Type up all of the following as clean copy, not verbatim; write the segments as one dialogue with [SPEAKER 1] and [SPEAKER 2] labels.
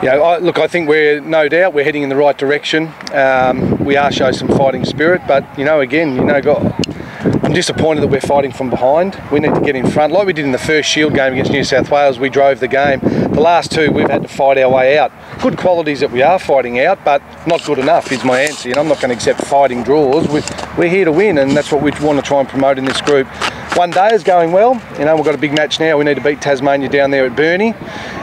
[SPEAKER 1] Look, I think we're heading in the right direction. We are showing some fighting spirit, but I'm disappointed that we're fighting from behind. We need to get in front, like we did in the first Shield game against New South Wales. We drove the game. The last two, we've had to fight our way out. Good qualities that we are fighting out, but not good enough is my answer. I'm not going to accept fighting draws. We're here to win, and that's what we want to try and promote in this group. One day is going well. We've got a big match now. We need to beat Tasmania down there at Burnie,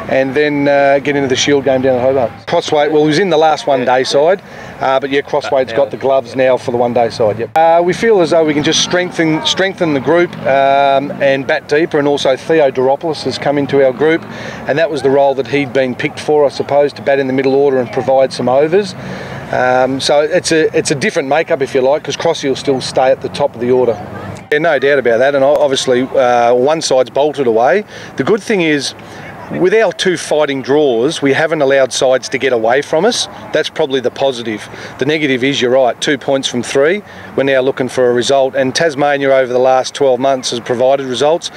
[SPEAKER 1] and then get into the Shield game down at Hobart. Crossweight, well, he was in the last one-day side, but yeah, Crossweight's got the gloves now for the one-day side. Yep. We feel as though we can just strengthen the group and bat deeper, and also Theo Doropoulos has come into our group, and that was the role that he'd been picked for, I suppose, to bat in the middle order and provide some overs. So it's a different makeup, if you like, because Crossy will still stay at the top of the order. Yeah, no doubt about that, and obviously one side's bolted away. The good thing is, with our two fighting draws, we haven't allowed sides to get away from us. That's probably the positive. The negative is, you're right, 2 points from 3. We're now looking for a result, and Tasmania over the last 12 months has provided results.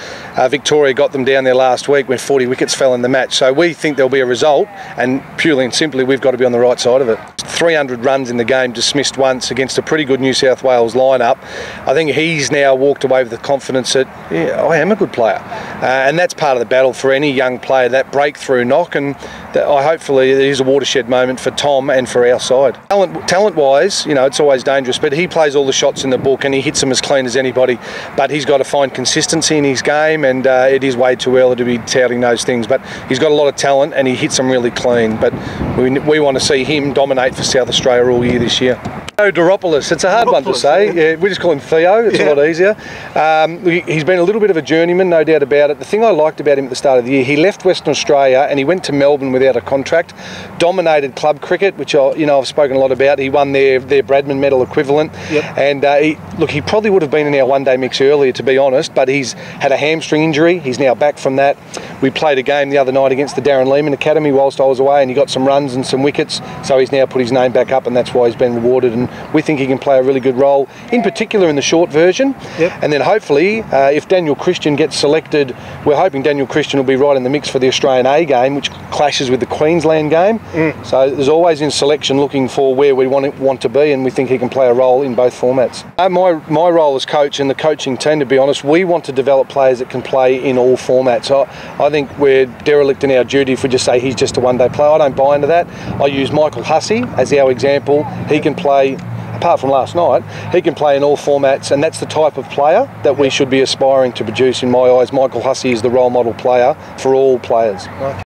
[SPEAKER 1] Victoria got them down there last week when 40 wickets fell in the match. So we think there'll be a result, and purely and simply, we've got to be on the right side of it. 300 runs in the game, dismissed once against a pretty good New South Wales lineup. I think he's now walked away with the confidence that, yeah, I am a good player. And that's part of the battle for any young player, that breakthrough knock, and hopefully it is a watershed moment for Tom and for our side. Talent-wise, it's always dangerous, but he plays all the shots in the book and he hits them as clean as anybody, but he's got to find consistency in his game, and it is way too early to be touting those things, but he's got a lot of talent and he hits them really clean, but we want to see him dominate for South Australia all year this year. Doropoulos, it's a hard one to say. Yeah, we just call him Theo, it's a lot easier. He's been a little bit of a journeyman, no doubt about it. The thing I liked about him at the start of the year, he left Western Australia and he went to Melbourne without a contract, dominated club cricket, which I've spoken a lot about. He won their Bradman medal equivalent, and he probably would have been in our one-day mix earlier, to be honest, but he's had a hamstring injury. He's now back from that. We played a game the other night against the Darren Lehman Academy whilst I was away, and he got some runs and some wickets, so he's now put his name back up, and that's why he's been rewarded, and we think he can play a really good role, in particular in the short version. And then hopefully, if Daniel Christian gets selected, we're hoping Daniel Christian will be right in the mix for the Australian A game, which clashes with the Queensland game. So there's always in selection looking for where we want to be, and we think he can play a role in both formats. My role as coach and the coaching team, to be honest, we want to develop players that can play in all formats. I think we're derelict in our duty if we just say he's just a one-day player. I don't buy into that. I use Michael Hussey as our example. He can play, apart from last night, he can play in all formats, and that's the type of player that we should be aspiring to produce in my eyes. Michael Hussey is the role model player for all players. Okay.